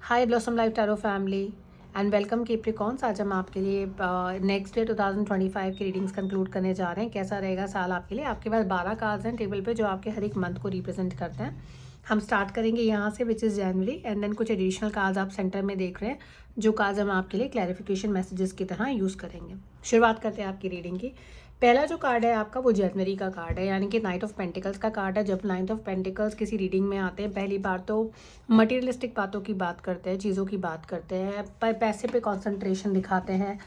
Hi blossom life tarot family and welcome Capricorns. आज हम आपके लिए नेक्स्ट डे 2025 की रीडिंग्स कंक्लूड करने जा रहे हैं। कैसा रहेगा साल आपके लिए। आपके पास 12 कार्ड्स हैं टेबल पे जो आपके हर एक मंथ को रिप्रेजेंट करते हैं। हम स्टार्ट करेंगे यहाँ से which is January and then कुछ एडिशनल कार्ड्स आप सेंटर में देख रहे हैं जो कार्ड्स हम आपके लिए क्लैरिफिकेशन मैसेजेस की तरह यूज़ करेंगे। शुरुआत करते हैं आपकी रीडिंग की। पहला जो कार्ड है आपका वो जनवरी का कार्ड है, यानी कि नाइट ऑफ पेंटिकल्स का कार्ड है। जब नाइट ऑफ पेंटिकल्स किसी रीडिंग में आते हैं पहली बार तो मटेरियलिस्टिक बातों की बात करते हैं, चीज़ों की बात करते हैं, पर पैसे पे कंसंट्रेशन दिखाते हैं,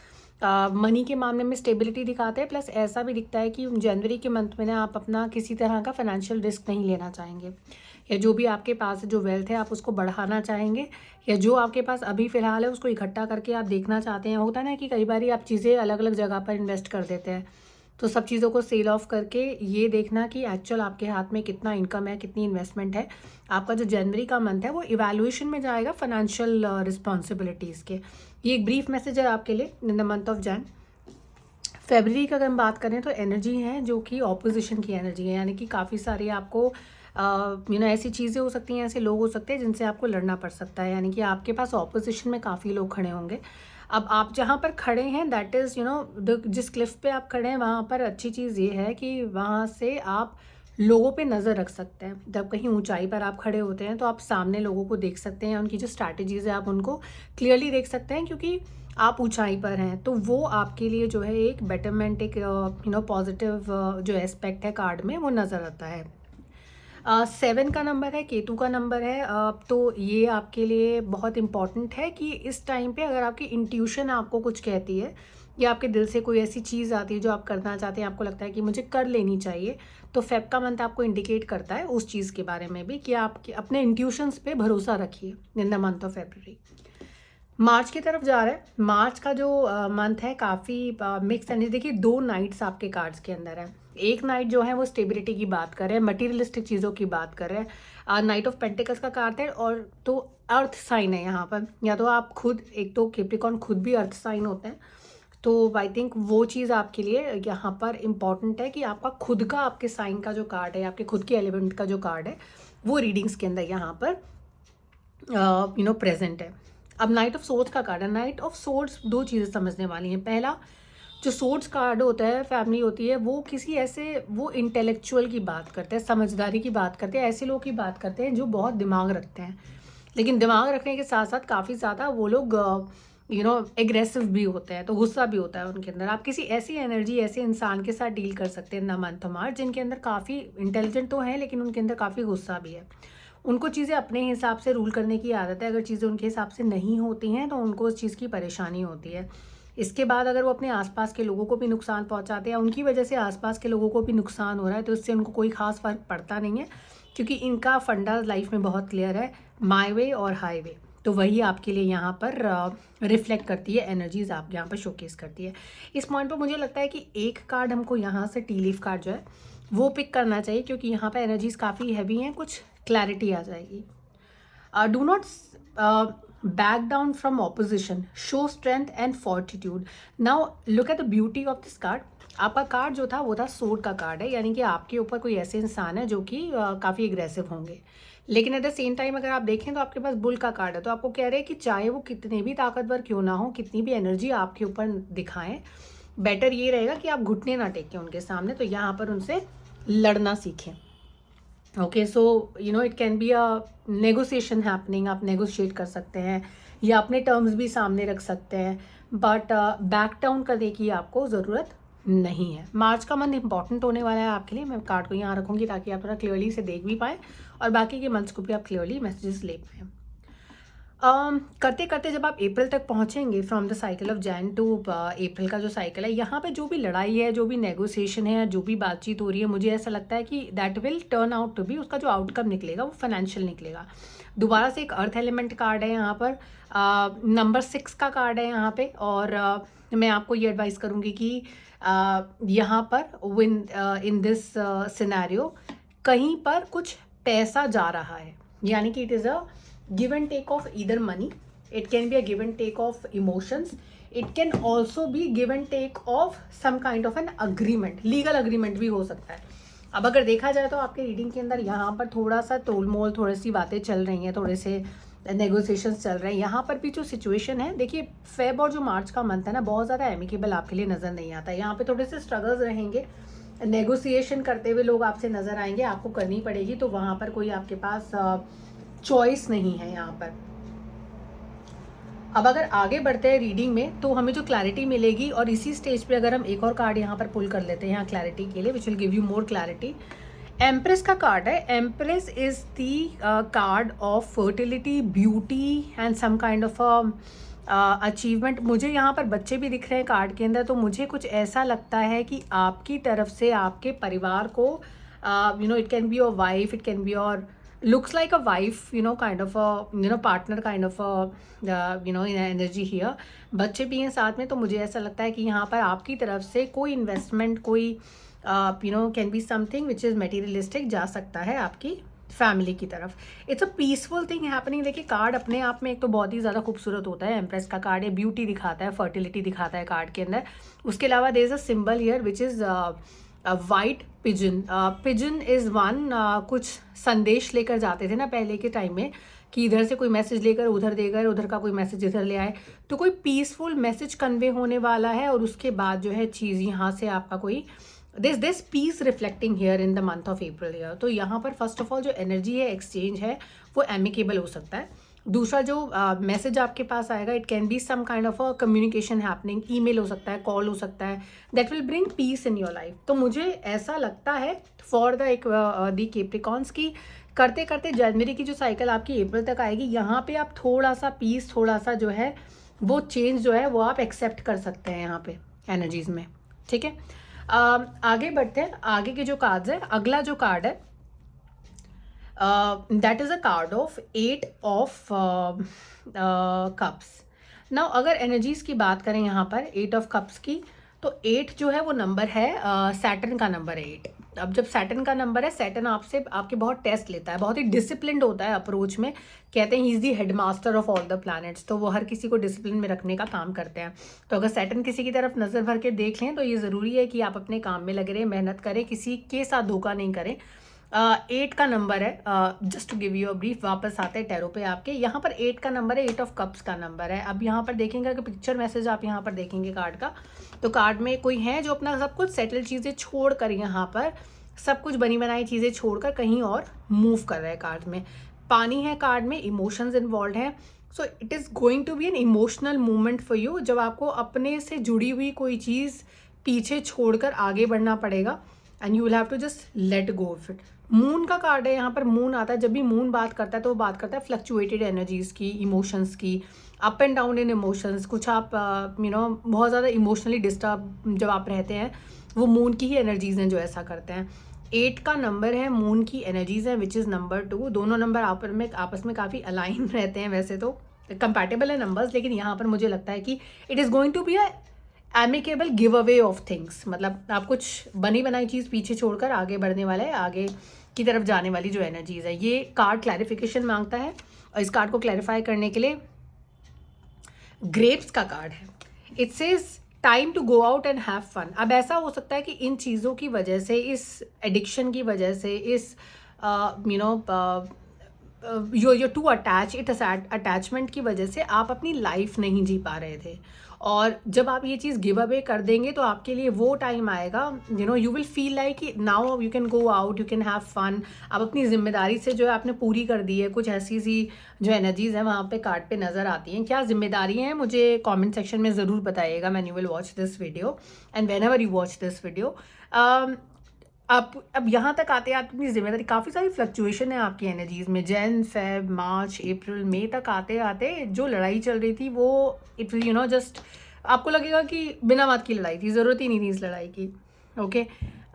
मनी के मामले में स्टेबिलिटी दिखाते हैं। प्लस ऐसा भी दिखता है कि जनवरी के मंथ में ना आप अपना किसी तरह का फाइनेंशियल रिस्क नहीं लेना चाहेंगे, या जो भी आपके पास जो वेल्थ है आप उसको बढ़ाना चाहेंगे, या जो आपके पास अभी फ़िलहाल है उसको इकट्ठा करके आप देखना चाहते हैं। होता है ना कि कई बार आप चीज़ें अलग अलग जगह पर इन्वेस्ट कर देते हैं, तो सब चीज़ों को सेल ऑफ करके ये देखना कि एक्चुअल आपके हाथ में कितना इनकम है, कितनी इन्वेस्टमेंट है। आपका जो जनवरी का मंथ है वो इवैल्यूएशन में जाएगा फाइनेंशियल रिस्पॉन्सिबिलिटीज़ के। ये एक ब्रीफ मैसेज है आपके लिए इन the month of Jain. February का अगर हम बात करें तो एनर्जी है जो कि ऑपोजिशन की एनर्जी है, यानी कि काफ़ी सारी आपको ऐसी चीज़ें हो सकती हैं, ऐसे लोग हो सकते हैं जिनसे आपको लड़ना पड़ सकता है, यानी कि आपके पास ऑपोजिशन में काफ़ी लोग खड़े होंगे। अब आप जहाँ पर खड़े हैं दैट इज़ जिस क्लिफ पे आप खड़े हैं वहाँ पर अच्छी चीज़ ये है कि वहाँ से आप लोगों पे नज़र रख सकते हैं। जब कहीं ऊंचाई पर आप खड़े होते हैं तो आप सामने लोगों को देख सकते हैं, उनकी जो स्ट्रैटेजीज़ है आप उनको क्लियरली देख सकते हैं, क्योंकि आप ऊंचाई पर हैं। तो वो आपके लिए जो है एक बेटरमेंट, एक पॉजिटिव जो एस्पेक्ट है कार्ड में वो नज़र आता है। 7 का नंबर है, केतु का नंबर है। तो ये आपके लिए बहुत इम्पॉर्टेंट है कि इस टाइम पे अगर आपकी इंट्यूशन आपको कुछ कहती है या आपके दिल से कोई ऐसी चीज़ आती है जो आप करना चाहते हैं, आपको लगता है कि मुझे कर लेनी चाहिए, तो फेब का मंथ आपको इंडिकेट करता है उस चीज़ के बारे में भी कि आप अपने इंट्यूशंस पे भरोसा रखिए in the month of February. मार्च की तरफ जा रहा है। मार्च का जो मंथ है काफ़ी मिक्स एनर्जी। देखिए 2 नाइट्स आपके कार्ड्स के अंदर है। एक नाइट जो है वो स्टेबिलिटी की बात कर रहे हैं, मटीरियलिस्टिक चीज़ों की बात कर रहे हैं। नाइट ऑफ पेंटिकल्स का कार्ड है और तो अर्थ साइन है यहाँ पर, या तो आप खुद, एक तो कैप्रिकॉर्न खुद भी अर्थ साइन होते हैं, तो आई थिंक वो चीज़ आपके लिए यहाँ पर इम्पॉर्टेंट है कि आपका खुद का, आपके साइन का जो कार्ड है, आपके खुद के एलिमेंट का जो कार्ड है वो रीडिंग्स के अंदर यहाँ पर प्रेजेंट है। अब नाइट ऑफ सोर्ड्स का कार्ड है। नाइट ऑफ सोर्ड्स 2 चीज़ें समझने वाली हैं। पहला, जो सोर्ड्स कार्ड होता है, फैमिली होती है, वो किसी ऐसे, वो इंटेलेक्चुअल की बात करते हैं, समझदारी की बात करते हैं, ऐसे लोग की बात करते हैं जो बहुत दिमाग रखते हैं, लेकिन दिमाग रखने के साथ साथ काफ़ी ज़्यादा वो लोग एग्रेसिव भी होते हैं, तो गुस्सा भी होता है उनके अंदर। आप किसी ऐसी एनर्जी, ऐसे इंसान के साथ डील कर सकते हैं ना मंथ मार्च, जिनके अंदर काफ़ी इंटेलिजेंट तो है लेकिन उनके अंदर काफ़ी गुस्सा भी है। उनको चीज़ें अपने हिसाब से रूल करने की आदत है। अगर चीज़ें उनके हिसाब से नहीं होती हैं तो उनको उस चीज़ की परेशानी होती है। इसके बाद अगर वो अपने आसपास के लोगों को भी नुकसान पहुंचाते हैं, उनकी वजह से आसपास के लोगों को भी नुकसान हो रहा है, तो इससे उनको कोई खास फ़र्क पड़ता नहीं है, क्योंकि इनका फंडा लाइफ में बहुत क्लियर है, माई वे और हाई वे। तो वही आपके लिए यहाँ पर रिफ्लेक्ट करती है, एनर्जीज आप यहाँ पर शोकेस करती है। इस पॉइंट पर मुझे लगता है कि एक कार्ड हमको यहाँ से टी लीफ कार्ड जो है वो पिक करना चाहिए, क्योंकि यहाँ पर एनर्जीज काफ़ी हैवी हैं, कुछ क्लैरिटी आ जाएगी। Do not back down from opposition, show strength and fortitude. Now look at the beauty of this card. आपका कार्ड जो था वो था सोर्ड का कार्ड है, यानी कि आपके ऊपर कोई ऐसे इंसान है जो कि काफ़ी एग्रेसिव होंगे, लेकिन एट द सेम टाइम अगर आप देखें तो आपके पास बुल का कार्ड है। तो आपको कह रहे हैं कि चाहे वो कितने भी ताकतवर क्यों ना हो, कितनी भी एनर्जी आपके ऊपर दिखाएं, बेटर ये रहेगा कि आप घुटने ना टेकें उनके सामने, तो यहाँ पर उनसे लड़ना सीखें। Okay, so it can be a negotiation happening. आप नेगोशिएट कर सकते हैं या अपने टर्म्स भी सामने रख सकते हैं, बट बैक डाउन करने की आपको ज़रूरत नहीं है। मार्च का मंथ इंपॉर्टेंट होने वाला है आपके लिए। मैं कार्ड को यहाँ रखूँगी ताकि आप थोड़ा क्लियरली से देख भी पाएँ और बाकी के मंथ्स को भी आप क्लियरली मैसेजेस ले पाएँ। करते करते जब आप अप्रैल तक पहुंचेंगे, from the cycle of Jan to April का जो साइकिल है, यहाँ पे जो भी लड़ाई है, जो भी नेगोशिएशन है, जो भी बातचीत हो रही है, मुझे ऐसा लगता है कि that will turn out to be, उसका जो आउटकम निकलेगा वो फाइनेंशियल निकलेगा। दोबारा से एक अर्थ एलिमेंट कार्ड है यहाँ पर, नंबर 6 का कार्ड है यहाँ पे, और मैं आपको ये एडवाइस करूँगी कि यहाँ पर विन इन दिस सिनेरियो कहीं पर कुछ पैसा जा रहा है, यानी कि it is a give and take of either money, it can be a give and take of emotions, it can also be give and take of some kind of an agreement, legal agreement भी हो सकता है। अब अगर देखा जाए तो आपके रीडिंग के अंदर यहाँ पर थोड़ा सा तोल मोल, थोड़ी सी बातें चल रही हैं, थोड़े से नेगोशिएशंस चल रहे हैं। यहाँ पर भी जो सिचुएशन है, देखिए फेब और जो मार्च का मंथ है ना, बहुत ज़्यादा एमिकेबल आपके लिए नज़र नहीं आता। यहाँ पे थोड़े से स्ट्रगल्स रहेंगे, नेगोशिएशन करते हुए लोग आपसे नज़र आएंगे, आपको करनी पड़ेगी, तो वहाँ पर कोई आपके पास चॉइस नहीं है यहाँ पर। अब अगर आगे बढ़ते हैं रीडिंग में, तो हमें जो क्लैरिटी मिलेगी, और इसी स्टेज पे अगर हम एक और कार्ड यहाँ पर पुल कर लेते हैं यहाँ क्लैरिटी के लिए, which will give you more clarity. Empress का कार्ड है। Empress is the card of fertility, beauty and some kind of achievement. मुझे यहाँ पर बच्चे भी दिख रहे हैं कार्ड के अंदर, तो मुझे कुछ ऐसा लगता है कि आपकी तरफ से आपके परिवार को, it can be your wife, it can be your, looks like a wife, kind of a partner kind of a in energy here। बच्चे भी हैं साथ में, तो मुझे ऐसा लगता है कि यहाँ पर आपकी तरफ से कोई इन्वेस्टमेंट, कोई can be something which is materialistic जा सकता है आपकी फैमिली की तरफ। It's a peaceful thing happening. देखिए कार्ड अपने आप में एक तो बहुत ही ज़्यादा खूबसूरत होता है, एम्प्रेस का कार्ड है, ब्यूटी दिखाता है, फर्टिलिटी दिखाता है कार्ड के अंदर। उसके अलावा there is a symbol here which is white pigeon. Pigeon is one, कुछ संदेश लेकर जाते थे ना पहले के टाइम में, कि इधर से कोई मैसेज लेकर उधर देकर, उधर का कोई मैसेज इधर ले आए, तो कोई पीसफुल मैसेज कन्वे होने वाला है। और उसके बाद जो है चीज़ यहाँ से आपका कोई this peace reflecting here in the month of April here. तो यहाँ पर फर्स्ट ऑफ ऑल जो एनर्जी है, एक्सचेंज है, वो एमिकेबल हो सकता है। दूसरा जो मैसेज आपके पास आएगा, it can be some kind of a communication happening, email हो सकता है, कॉल हो सकता है, that will bring peace in your life. तो मुझे ऐसा लगता है फॉर द कैप्रिकॉन्स की करते करते जनवरी की जो साइकिल आपकी अप्रैल तक आएगी, यहाँ पे आप थोड़ा सा पीस, थोड़ा सा जो है वो चेंज जो है वो आप एक्सेप्ट कर सकते हैं यहाँ पे एनर्जीज में। ठीक है, आगे बढ़ते हैं। आगे के जो कार्ड्स है, अगला जो कार्ड है that is a card of 8 of cups। Now अगर एनर्जीज की बात करें यहाँ पर 8 ऑफ कप्स की, तो 8 जो है वो नंबर है, सैटर्न का नंबर है 8। अब जब सैटर्न का नंबर है, सैटर्न आपसे आपके बहुत टेस्ट लेता है, बहुत ही डिसिप्लिन्ड होता है अप्रोच में। कहते हैं he is the head master of all the planets, तो वो हर किसी को डिसिप्लिन में रखने का काम करते हैं। तो अगर सैटर्न किसी की तरफ नज़र भर के देख लें, तो ये ज़रूरी है कि आप अपने काम में लगे रहें, मेहनत करें, किसी के साथ धोखा नहीं करें। 8 का नंबर है, just to give you a brief. वापस आते हैं टैरो पे आपके, यहाँ पर 8 का नंबर है, 8 ऑफ कप्स का नंबर है। अब यहाँ पर देखेंगे कि पिक्चर मैसेज आप यहाँ पर देखेंगे कार्ड का, तो कार्ड में कोई है जो अपना सब कुछ सेटल चीज़ें छोड़कर, यहाँ पर सब कुछ बनी बनाई चीज़ें छोड़कर कहीं और मूव कर रहे हैं। कार्ड में पानी है, कार्ड में इमोशंस इन्वॉल्व हैं। So it is going to be an emotional movement for you, जब आपको अपने से जुड़ी हुई कोई चीज़ पीछे छोड़कर आगे बढ़ना पड़ेगा, and you will have to just let go of it. Moon का कार्ड है, यहाँ पर मून आता है। जब भी मून बात करता है तो वो बात करता है फ्लक्चुएटेड एनर्जीज़ की, इमोशंस की, up and down in emotions. कुछ आप बहुत ज़्यादा इमोशनली डिस्टर्ब जब आप रहते हैं, वो मून की ही एनर्जीज़ हैं जो ऐसा करते हैं। 8 का नंबर है, मून की एनर्जीज़ है, विच इज़ नंबर 2। दोनों नंबर आपस में काफ़ी अलाइन रहते हैं, वैसे तो कंपैटिबल है नंबर्स, लेकिन यहाँ पर मुझे लगता है कि it is going to be a amicable give away of things. मतलब आप कुछ बनी बनाई चीज़ पीछे छोड़कर आगे बढ़ने वाले हैं, आगे की तरफ जाने वाली जो एनर्जीज है। ये कार्ड क्लैरिफिकेशन मांगता है, और इस कार्ड को क्लैरिफाई करने के लिए ग्रेप्स का कार्ड है। It says time to go out and have fun. अब ऐसा हो सकता है कि इन चीज़ों की वजह से, इस एडिक्शन की वजह से, इस you're too attached, it attachment की वजह से आप अपनी लाइफ नहीं जी पा रहे थे। और जब आप ये चीज़ गिव अवे कर देंगे, तो आपके लिए वो टाइम आएगा, यू विल फील लाइक कि now you can go out, you can have fun. आप अपनी जिम्मेदारी से जो है आपने पूरी कर दी है। कुछ ऐसी सी जो एनर्जीज हैं वहाँ पे कार्ड पे नज़र आती हैं। क्या जिम्मेदारी हैं, मुझे कमेंट सेक्शन में ज़रूर बताइएगा when you will watch this video, and when ever you watch this video. अब यहाँ तक आते आते अपनी जिम्मेदारी, काफ़ी सारी फ्लक्चुएशन है आपकी एनर्जीज़ में। जैन, फेब, मार्च, अप्रैल, मई तक आते आते जो लड़ाई चल रही थी, वो इट जस्ट आपको लगेगा कि बिना बात की लड़ाई थी, ज़रूरत ही नहीं थी इस लड़ाई की। ओके,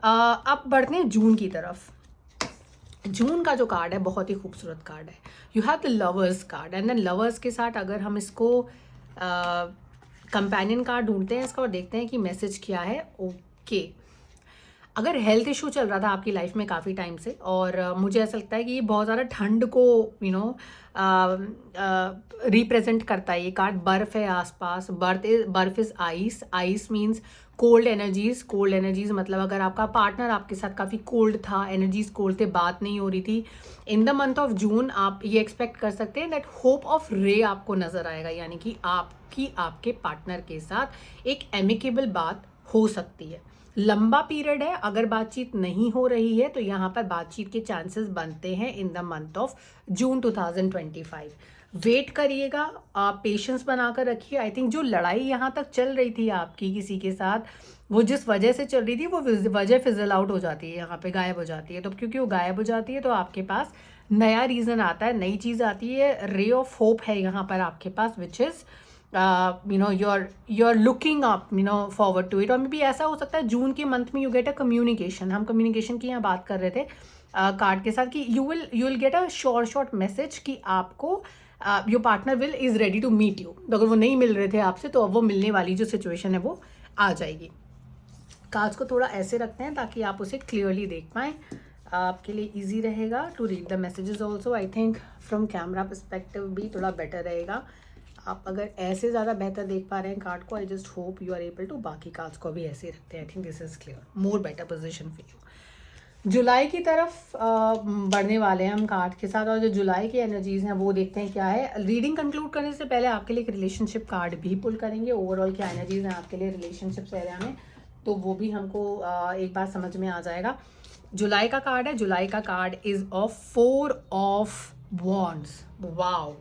अब बढ़ते हैं जून की तरफ। जून का जो कार्ड है बहुत ही खूबसूरत कार्ड है। You have the lovers card, and then lovers के साथ अगर हम इसको कंपेनियन कार्ड ढूंढते हैं इसका और देखते हैं कि मैसेज क्या है। ओके, अगर हेल्थ इशू चल रहा था आपकी लाइफ में काफ़ी टाइम से, और मुझे ऐसा लगता है कि ये बहुत ज़्यादा ठंड को रिप्रेजेंट करता है ये कार्ड। बर्फ़ है आसपास, बर्फ़ is ice, ice means cold energies. Cold energies मतलब अगर आपका पार्टनर आपके साथ काफ़ी कोल्ड था, एनर्जीज कोल्ड थे, बात नहीं हो रही थी, इन द मंथ ऑफ जून आप ये एक्सपेक्ट कर सकते हैं दैट होप ऑफ रे आपको नज़र आएगा, यानी कि आपके पार्टनर के साथ एक एमिकेबल बात हो सकती है। लंबा पीरियड है, अगर बातचीत नहीं हो रही है तो यहाँ पर बातचीत के चांसेस बनते हैं in the month of June 2025। Wait करिएगा, आप पेशेंस बनाकर रखिए। आई थिंक जो लड़ाई यहाँ तक चल रही थी आपकी किसी के साथ, वो जिस वजह से चल रही थी वो वजह फिजल आउट हो जाती है, यहाँ पे गायब हो जाती है। तो क्योंकि वो गायब हो जाती है तो आपके पास नया रीज़न आता है, नई चीज़ आती है, रे ऑफ होप है यहाँ पर आपके पास, which is you're looking up forward to it। और मे भी ऐसा हो सकता है जून के मंथ में यू गेट अ कम्युनिकेशन, हम कम्युनिकेशन की यहाँ बात कर रहे थे कार्ड के साथ, कि you will get a short message कि आपको your partner is ready to meet you. तो अगर वो नहीं मिल रहे थे आपसे तो अब वो मिलने वाली जो सिचुएशन है वो आ जाएगी। कार्ड्स को थोड़ा ऐसे रखते हैं ताकि आप उसे क्लियरली देख पाएँ, आपके लिए ईजी रहेगा to read the messages also. I think from camera perspective भी थोड़ा बेटर रहेगा। आप अगर ऐसे ज़्यादा बेहतर देख पा रहे हैं कार्ड को, I just hope you are able to बाकी कार्ड्स को भी ऐसे ही रखते हैं। I think this is clear, more better position for you. जुलाई की तरफ बढ़ने वाले हैं हम कार्ड के साथ, और जो जुलाई की एनर्जीज हैं वो देखते हैं क्या है। रीडिंग कंक्लूड करने से पहले आपके लिए एक रिलेशनशिप कार्ड भी पुल करेंगे, ओवरऑल क्या एनर्जीज हैं आपके लिए रिलेशनशिप्स एरिया में, तो वो भी हमको एक बार समझ में आ जाएगा। जुलाई का कार्ड है, जुलाई का card is of 4 of wands. Wow,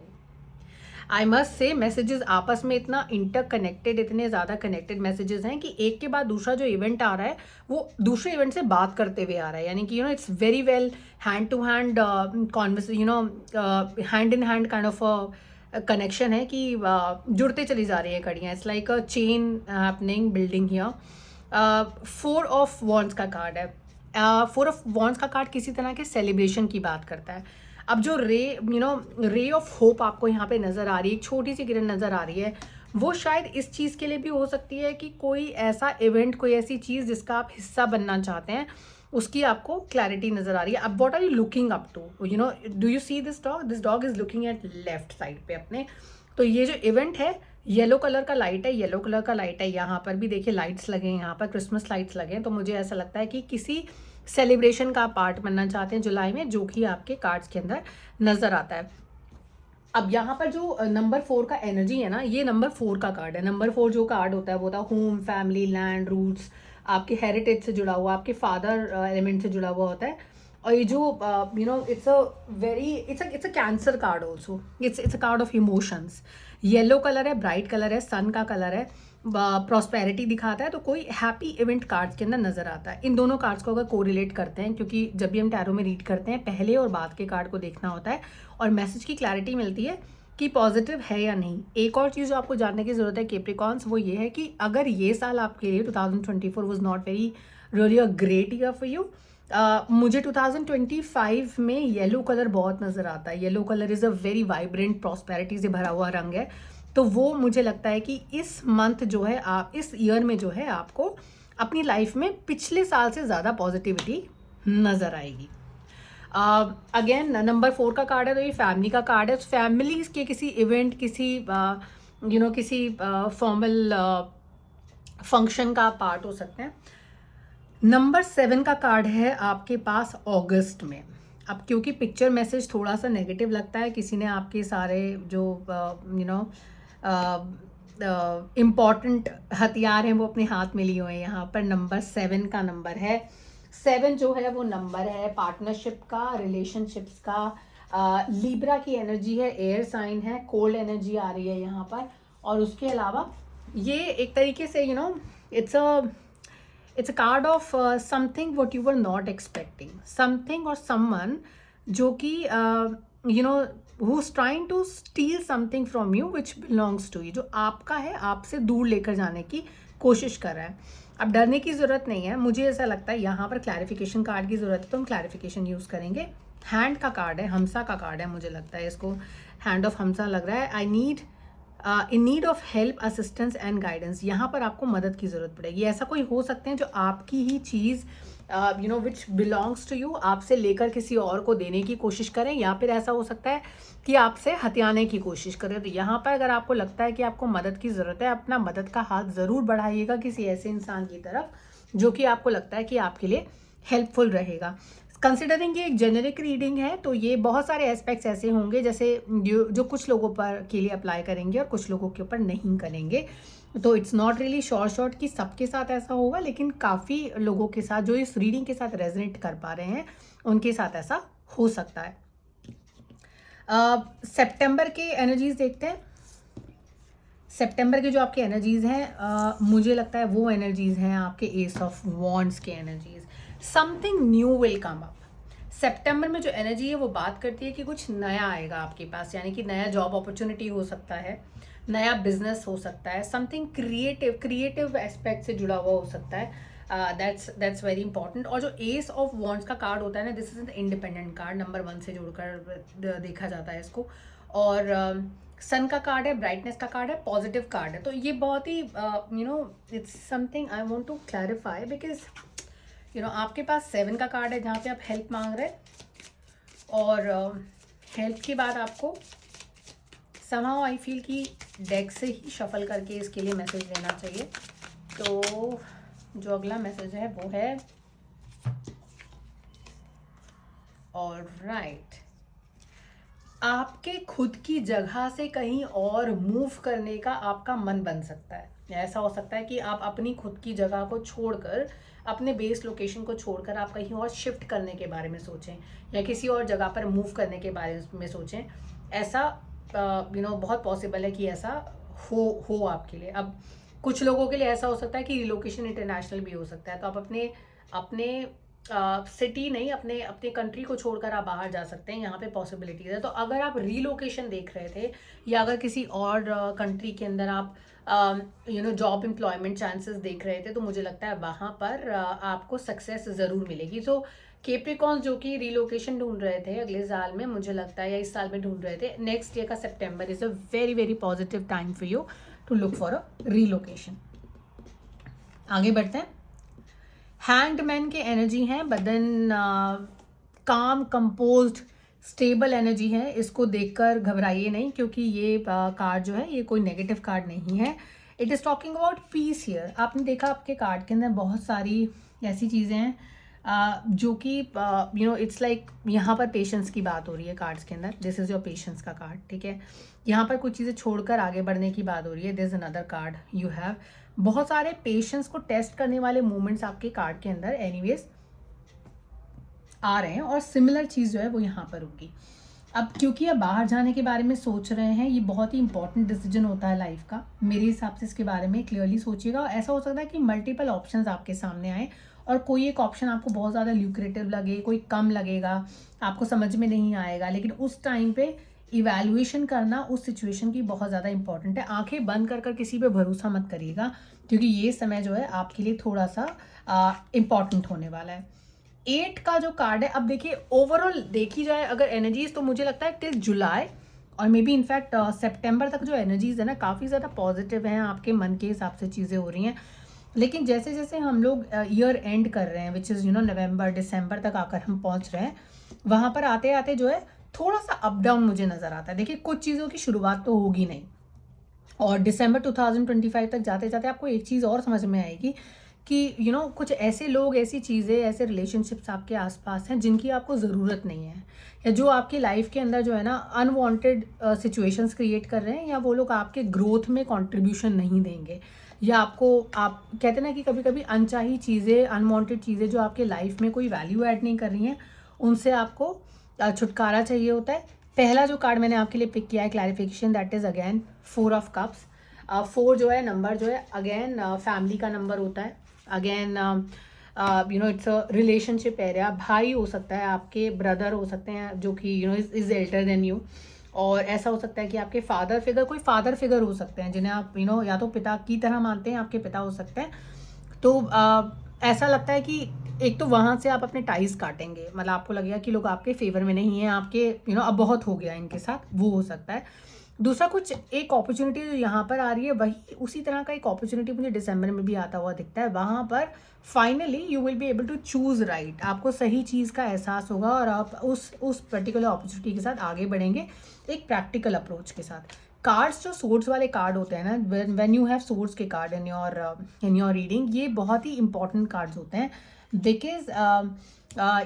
I must say messages आपस में इतना इंटरकनेक्टेड, इतने ज़्यादा कनेक्टेड मैसेजेस हैं कि एक के बाद दूसरा जो इवेंट आ रहा है वो दूसरे इवेंट से बात करते हुए आ रहा है, यानी कि it's very well hand to hand converse, hand in hand kind of connection है कि जुड़ते चली जा रही है कड़ियाँ। It's like a chain happening, building here. 4 of wands का कार्ड है। 4 ऑफ वॉन्ड्स का कार्ड किसी तरह के सेलिब्रेशन की बात करता है। अब जो रे ऑफ होप आपको यहाँ पे नज़र आ रही है, एक छोटी सी किरण नज़र आ रही है, वो शायद इस चीज़ के लिए भी हो सकती है कि कोई ऐसा इवेंट, कोई ऐसी चीज़ जिसका आप हिस्सा बनना चाहते हैं, उसकी आपको क्लैरिटी नज़र आ रही है। अब what are you looking up to, do you see this dog is looking at left side पे अपने। तो ये जो इवेंट है, येलो कलर का लाइट है, येलो कलर का लाइट है, यहाँ पर भी देखिए लाइट्स लगे हैं, यहाँ पर क्रिसमस लाइट्स लगे हैं। तो मुझे ऐसा लगता है कि किसी सेलिब्रेशन का पार्ट बनना चाहते हैं जुलाई में, जो कि आपके कार्ड्स के अंदर नज़र आता है। अब यहाँ पर जो नंबर 4 का एनर्जी है ना, ये नंबर 4 का कार्ड है। नंबर 4 जो कार्ड होता है वो होता है होम, फैमिली, लैंड, रूट्स, आपके हेरिटेज से जुड़ा हुआ, आपके फादर एलिमेंट से जुड़ा हुआ होता है। और ये जो it's a cancer card also, it's a card of emotions. Yellow colour है, ब्राइट कलर है, सन का कलर है, प्रॉस्पेरिटी दिखाता है, तो कोई हैप्पी इवेंट कार्ड्स के अंदर नज़र आता है। इन दोनों कार्ड्स को अगर कोरिलेट करते हैं, क्योंकि जब भी हम टैरो में रीड करते हैं पहले और बाद के कार्ड को देखना होता है और मैसेज की क्लैरिटी मिलती है कि पॉजिटिव है या नहीं। एक और चीज़ जो आपको जानने की ज़रूरत है कैप्रिकॉन्स, वो ये है कि अगर ये साल आपके लिए 2024 was not very really a great year for you, मुझे 2025 में येलो कलर बहुत नज़र आता है। Yellow colour is a very vibrant, prosperity से भरा हुआ रंग है। तो वो मुझे लगता है कि इस मंथ जो है, आप इस ईयर में जो है आपको अपनी लाइफ में पिछले साल से ज़्यादा पॉजिटिविटी नज़र आएगी। अगेन नंबर 4 का कार्ड है, तो ये फैमिली का कार्ड है। फैमिलीज के किसी इवेंट, किसी किसी फॉर्मल फंक्शन का पार्ट हो सकते हैं। नंबर 7 का कार्ड है आपके पास अगस्त में। अब क्योंकि पिक्चर मैसेज थोड़ा सा नेगेटिव लगता है, किसी ने आपके सारे जो इम्पॉर्टेंट हथियार हैं वो अपने हाथ में लिए हुए हैं। यहाँ पर नंबर 7 का नंबर है। 7 जो है वो नंबर है पार्टनरशिप का, रिलेशनशिप्स का। लिब्रा की एनर्जी है, एयर साइन है, कोल्ड एनर्जी आ रही है यहाँ पर। और उसके अलावा ये एक तरीके से it's a card of something what you were not expecting, something और समवन जो कि who's trying to steal something from you which belongs to you, जो आपका है, आपसे दूर लेकर जाने की कोशिश कर रहा है। अब डरने की ज़रूरत नहीं है, मुझे ऐसा लगता है यहाँ पर क्लैरिफिकेशन कार्ड की ज़रूरत है, तो हम क्लैरिफिकेशन यूज़ करेंगे। हैंड का कार्ड है, हमसा का कार्ड है, मुझे लगता है इसको हैंड ऑफ हमसा लग रहा है। In need of help, assistance and guidance, यहाँ पर आपको मदद की ज़रूरत पड़ेगी। ऐसा कोई हो सकते हैं जो आपकी ही चीज़ विच बिलोंग्स टू यू, आपसे लेकर किसी और को देने की कोशिश करें, या फिर ऐसा हो सकता है कि आपसे हथियाने की कोशिश करें। तो यहाँ पर अगर आपको लगता है कि आपको मदद की ज़रूरत है, अपना मदद का हाथ ज़रूर बढ़ाइएगा किसी ऐसे इंसान की तरफ जो कि आपको लगता है कि आपके लिए हेल्पफुल रहेगा। कंसिडरिंग ये एक जेनेरिक रीडिंग है, तो ये बहुत सारे एस्पेक्ट्स ऐसे होंगे जैसे जो कुछ लोगों पर के लिए अप्लाई करेंगे और कुछ लोगों के ऊपर नहीं करेंगे। तो इट्स नॉट रियली शॉर्ट कि सबके साथ ऐसा होगा, लेकिन काफ़ी लोगों के साथ जो इस रीडिंग के साथ रेजोनेट कर पा रहे हैं उनके साथ ऐसा हो सकता है। सितंबर के एनर्जीज देखते हैं। सितंबर के जो आपके एनर्जीज हैं, मुझे लगता है वो एनर्जीज हैं आपके एस ऑफ वॉन्ड्स के energies. Something new will come up. सितंबर में जो एनर्जी है वो बात करती है कि कुछ नया आएगा आपके पास, यानी कि नया जॉब अपॉर्चुनिटी हो सकता है, नया बिजनेस हो सकता है, समथिंग क्रिएटिव एस्पेक्ट से जुड़ा हुआ हो सकता है। That's very important. और जो एस ऑफ वॉन्ड्स का कार्ड होता है ना, this is an independent card, number 1 से जुड़कर देखा जाता है इसको। और सन का कार्ड है, ब्राइटनेस का कार्ड है, पॉजिटिव कार्ड है। तो ये बहुत ही it's something I want to clarify, because आपके पास 7 का कार्ड है जहाँ पे आप हेल्प मांग रहे हैं, और हेल्प के बाद आपको समहाउ आई फील कि डेक से ही शफल करके इसके लिए मैसेज देना चाहिए। तो जो अगला मैसेज है वो है ऑलराइट, आपके खुद की जगह से कहीं और मूव करने का आपका मन बन सकता है। ऐसा हो सकता है कि आप अपनी खुद की जगह को छोड़कर, अपने बेस लोकेशन को छोड़कर आप कहीं और शिफ्ट करने के बारे में सोचें, या किसी और जगह पर मूव करने के बारे में सोचें। ऐसा बहुत पॉसिबल है कि ऐसा हो आपके लिए। अब कुछ लोगों के लिए ऐसा हो सकता है कि रिलोकेशन इंटरनेशनल भी हो सकता है, तो आप अपने सिटी नहीं, अपने कंट्री को छोड़कर आप बाहर जा सकते हैं, यहाँ पे पॉसिबिलिटीज है। तो अगर आप रीलोकेशन देख रहे थे, या अगर किसी और कंट्री के अंदर आप जॉब एम्प्लॉयमेंट चांसेस देख रहे थे, तो मुझे लगता है वहाँ पर आपको सक्सेस ज़रूर मिलेगी। तो कैप्रिकॉर्न्स जो कि रीलोकेशन ढूंढ रहे थे अगले साल में, मुझे लगता है, या इस साल में ढूंढ रहे थे, नेक्स्ट ईयर का September is a very very positive time for you to look for a relocation. आगे बढ़ते हैं। हैंग्ड मैन के एनर्जी हैं, but then calm, composed, stable energy है। इसको देखकर घबराइए नहीं, क्योंकि ये कार्ड जो है ये कोई नेगेटिव कार्ड नहीं है। It is talking about piece here. आपने देखा आपके कार्ड के अंदर बहुत सारी ऐसी चीज़ें हैं जो कि इट्स लाइक यहाँ पर पेशेंस की बात हो रही है कार्ड्स के अंदर। दिस इज़ योर पेशेंस का कार्ड, ठीक है। यहाँ पर कुछ चीज़ें छोड़कर आगे बढ़ने की बात हो रही है। This is another card you have. बहुत सारे पेशेंस को टेस्ट करने वाले मोमेंट्स आपके कार्ड के अंदर एनीवेज आ रहे हैं, और सिमिलर चीज़ जो है वो यहाँ पर होगी। अब क्योंकि आप बाहर जाने के बारे में सोच रहे हैं, ये बहुत ही इंपॉर्टेंट डिसीजन होता है लाइफ का, मेरे हिसाब से इसके बारे में क्लियरली सोचिएगा। ऐसा हो सकता है कि मल्टीपल ऑप्शंस आपके सामने आए, और कोई एक ऑप्शन आपको बहुत ज़्यादा ल्यूक्रेटिव लगे, कोई कम लगेगा, आपको समझ में नहीं आएगा। लेकिन उस टाइम पे इवैल्यूएशन करना उस सिचुएशन की बहुत ज़्यादा इंपॉर्टेंट है। आंखें बंद कर किसी पे भरोसा मत करिएगा, क्योंकि ये समय जो है आपके लिए थोड़ा सा इम्पॉर्टेंट होने वाला है। 8 का जो कार्ड है, अब देखिए ओवरऑल देखी जाए अगर एनर्जीज, तो मुझे लगता है टिल जुलाई और मे बी इनफैक्ट सितंबर तक जो एनर्जीज है ना, काफ़ी ज़्यादा पॉजिटिव हैं, आपके मन के हिसाब से चीज़ें हो रही हैं। लेकिन जैसे जैसे हम लोग ईयर एंड कर रहे हैं, विच इज़ नवंबर दिसंबर तक आकर हम पहुंच रहे हैं, वहाँ पर आते आते जो है थोड़ा सा अप डाउन मुझे नज़र आता है। देखिए कुछ चीज़ों की शुरुआत तो होगी नहीं, और दिसंबर 2025 तक जाते जाते आपको एक चीज़ और समझ में आएगी कि कुछ ऐसे लोग, ऐसी चीज़ें, ऐसे रिलेशनशिप्स आपके आसपास हैं जिनकी आपको ज़रूरत नहीं है, या जो आपकी लाइफ के अंदर जो है ना अनवांटेड सिचुएशंस क्रिएट कर रहे हैं, या वो लोग आपके ग्रोथ में कंट्रीब्यूशन नहीं देंगे, या आप कहते हैं ना कि कभी कभी अनचाही चीज़ें, अनवांटेड चीज़ें जो आपके लाइफ में कोई वैल्यू ऐड नहीं कर रही हैं, उनसे आपको छुटकारा चाहिए होता है। पहला जो कार्ड मैंने आपके लिए पिक किया है clarification, that is again 4 of cups. 4 जो है नंबर जो है अगेन फैमिली का नंबर होता है। Again it's a relationship area. भाई हो सकता है, आपके ब्रदर हो सकते हैं जो कि इज एल्डर देन यू, और ऐसा हो सकता है कि आपके फादर फिगर, कोई फादर फिगर हो सकते हैं जिन्हें आप या तो पिता की तरह मानते हैं, आपके पिता हो सकते हैं। तो ऐसा लगता है कि एक तो वहाँ से आप अपने टाइज काटेंगे, मतलब आपको लगेगा कि लोग आपके फेवर में नहीं हैं, आपके अब बहुत हो गया इनके साथ, वो हो सकता है। दूसरा कुछ एक अपॉर्चुनिटी जो यहाँ पर आ रही है वही उसी तरह का एक अपॉर्चुनिटी मुझे दिसंबर में भी आता हुआ दिखता है। वहाँ पर finally you will be able to choose right, आपको सही चीज़ का एहसास होगा और आप उस पर्टिकुलर अपॉर्चुनिटी के साथ आगे बढ़ेंगे एक प्रैक्टिकल अप्रोच के साथ। कार्ड्स जो सोर्ड्स वाले कार्ड होते हैं ना, व्हेन यू हैव सोर्ड्स के कार्ड इन योर रीडिंग, ये बहुत ही इंपॉर्टेंट कार्ड्स होते हैं बिकॉज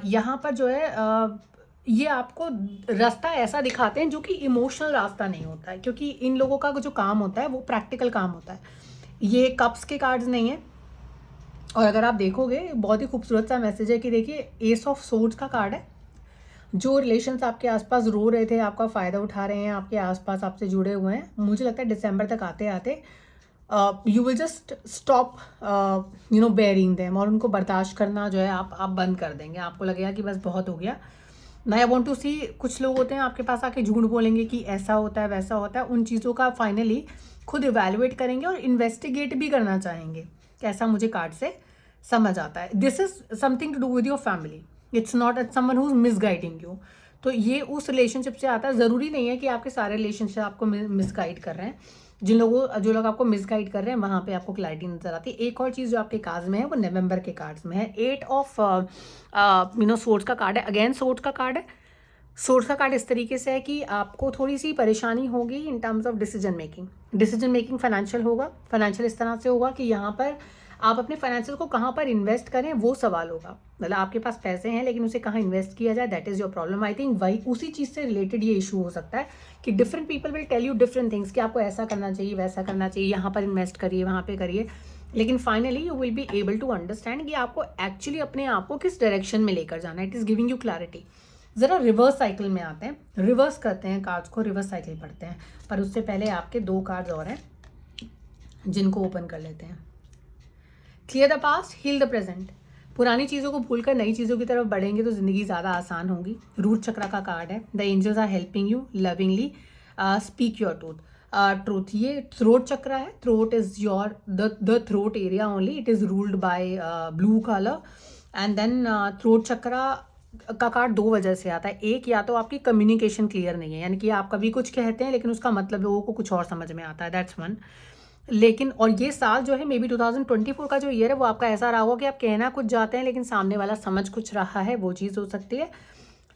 यहाँ पर जो है ये आपको रास्ता ऐसा दिखाते हैं जो कि इमोशनल रास्ता नहीं होता है, क्योंकि इन लोगों का जो काम होता है वो प्रैक्टिकल काम होता है। ये कप्स के कार्ड्स नहीं है। और अगर आप देखोगे बहुत ही खूबसूरत सा मैसेज है कि देखिए एस ऑफ सोर्ड्स का कार्ड है। जो रिलेशंस आपके आसपास रो रहे थे, आपका फ़ायदा उठा रहे हैं, आपके आसपास आपसे जुड़े हुए हैं, मुझे लगता है दिसंबर तक आते आते you will just stop bearing them, और उनको बर्दाश्त करना जो है आप बंद कर देंगे। आपको लगेगा कि बस बहुत हो गया। ना आई वॉन्ट टू सी, कुछ लोग होते हैं आपके पास आके झूठ बोलेंगे कि ऐसा होता है वैसा होता है। उन चीज़ों का फाइनली खुद इवेलुएट करेंगे और इन्वेस्टिगेट भी करना चाहेंगे। कैसा मुझे कार्ड से समझ आता है, this is something to do with your family, it's not someone who is misguiding you. तो ये उस रिलेशनशिप से आता है। ज़रूरी नहीं है कि आपके सारे रिलेशनशिप आपको मिसगाइड कर रहे हैं। जो लोग आपको मिसगाइड कर रहे हैं वहाँ पे आपको क्लैरिटी नजर आती है। एक और चीज़ जो आपके कार्ड्स में है वो नवंबर के कार्ड्स में है। 8 ऑफ सोर्ड्स का कार्ड है। अगेन सोर्ड्स का कार्ड है। सोर्स का कार्ड इस तरीके से है कि आपको थोड़ी सी परेशानी होगी in terms of decision making financial होगा। फाइनेंशियल इस तरह से होगा कि यहाँ पर आप अपने फाइनेंशियल को कहाँ पर इन्वेस्ट करें वो सवाल होगा। मतलब आपके पास पैसे हैं लेकिन उसे कहाँ इन्वेस्ट किया जाए, that is your problem. I think वही उसी चीज़ से रिलेटेड ये इशू हो सकता है कि different people will tell you different things कि आपको ऐसा करना चाहिए, वैसा करना चाहिए, यहाँ पर इन्वेस्ट करिए, वहाँ पे करिए। लेकिन finally you will be able to understand कि आपको एक्चुअली अपने आप को किस डायरेक्शन में लेकर जाना है। It is giving you clarity. ज़रा रिवर्स साइकिल में आते हैं, रिवर्स करते हैं कार्ड्स को, रिवर्स साइकिल पढ़ते हैं। पर उससे पहले आपके 2 कार्ड्स और हैं जिनको ओपन कर लेते हैं। Clear the past, heal the present. पुरानी चीज़ों को भूलकर नई चीज़ों की तरफ बढ़ेंगे तो ज़िंदगी ज़्यादा आसान होगी। रूट चक्र का कार्ड है। The angels are helping you lovingly speak your truth. ये थ्रोट चक्र है। Throat is your the throat area only. It is ruled by blue colour. And then throat chakra का कार्ड 2 वजह से आता है। एक, या तो आपकी कम्युनिकेशन क्लियर नहीं है, यानी कि आप कभी कुछ कहते हैं लेकिन उसका मतलब लोगों को कुछ और समझ में आता है, दैट्स वन। लेकिन और ये साल जो है मे बी 2024 का जो ईयर है वो आपका ऐसा रहा होगा कि आप कहना कुछ जाते हैं लेकिन सामने वाला समझ कुछ रहा है, वो चीज़ हो सकती है।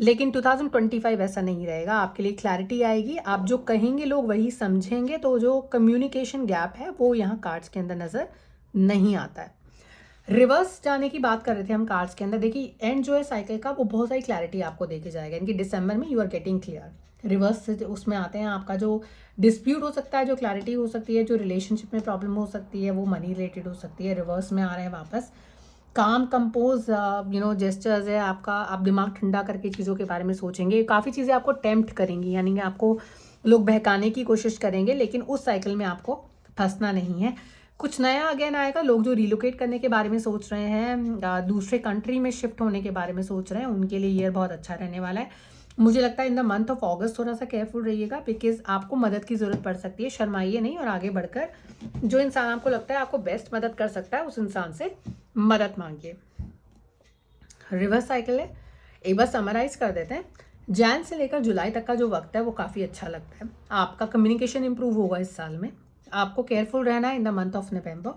लेकिन 2025 ऐसा नहीं रहेगा। आपके लिए क्लैरिटी आएगी, आप जो कहेंगे लोग वही समझेंगे। तो जो कम्युनिकेशन गैप है वो यहाँ कार्ड्स के अंदर नज़र नहीं आता है। रिवर्स जाने की बात कर रहे थे हम कार्ड्स के अंदर। देखिए एंड जो है साइकिल का वो बहुत सारी क्लैरिटी आपको देके जाएगा, यानी कि दिसंबर में you are getting clear. Reverse से उसमें आते हैं आपका जो डिस्प्यूट हो सकता है, जो क्लैरिटी हो सकती है, जो रिलेशनशिप में प्रॉब्लम हो सकती है, वो मनी रिलेटेड हो सकती है। रिवर्स में आ रहे हैं वापस काम कंपोज जेस्चर्स है आपका। आप दिमाग ठंडा करके चीज़ों के बारे में सोचेंगे। काफ़ी चीज़ें आपको टेम्प्ट करेंगी, यानी कि आपको लोग बहकाने की कोशिश करेंगे, लेकिन उस साइकिल में आपको फंसना नहीं है। कुछ नया अगेन आएगा। लोग जो रिलोकेट करने के बारे में सोच रहे हैं, दूसरे कंट्री में शिफ्ट होने के बारे में सोच रहे हैं, उनके लिए ईयर बहुत अच्छा रहने वाला है। मुझे लगता है इन द मंथ ऑफ अगस्त थोड़ा सा केयरफुल रहिएगा, बिकॉज आपको मदद की ज़रूरत पड़ सकती है। शर्माइए नहीं और आगे बढ़कर जो इंसान आपको लगता है आपको बेस्ट मदद कर सकता है उस इंसान से मदद मांगिए। रिवर्स साइकिल है। एक बार समराइज कर देते हैं। जैन से लेकर जुलाई तक का जो वक्त है वो काफ़ी अच्छा लगता है। आपका कम्युनिकेशन इंप्रूव होगा इस साल में। आपको केयरफुल रहना है इन the month of November,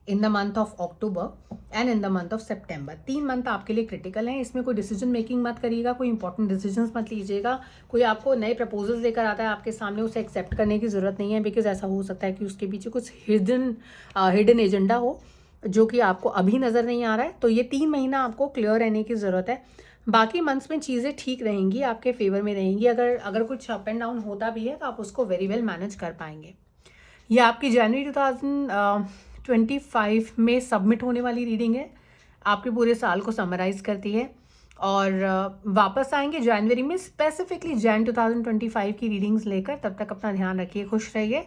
in the month of October and in the month of September. 3 month आपके लिए क्रिटिकल हैं। इसमें कोई डिसीजन मेकिंग मत करिएगा, कोई इंपॉर्टेंट डिसीजंस मत लीजिएगा। कोई आपको नए प्रपोजल्स लेकर आता है आपके सामने, उसे एक्सेप्ट करने की ज़रूरत नहीं है, बिकॉज ऐसा हो सकता है कि उसके पीछे कुछ हिडन एजेंडा हो जो कि आपको अभी नज़र नहीं आ रहा है। तो ये 3 महीना आपको क्लियर रहने की ज़रूरत है। बाकी मंथ्स में चीज़ें ठीक रहेंगी, आपके फेवर में रहेंगी। अगर कुछ अप एंड डाउन होता भी है तो आप उसको वेरी वेल मैनेज कर पाएंगे। ये आपकी जनवरी 2025 में सबमिट होने वाली रीडिंग है। आपके पूरे साल को समराइज करती है और वापस आएंगे जनवरी में स्पेसिफिकली जैन 2025 की रीडिंग्स लेकर। तब तक अपना ध्यान रखिए, खुश रहिए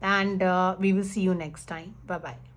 and we will see you next time. Bye bye.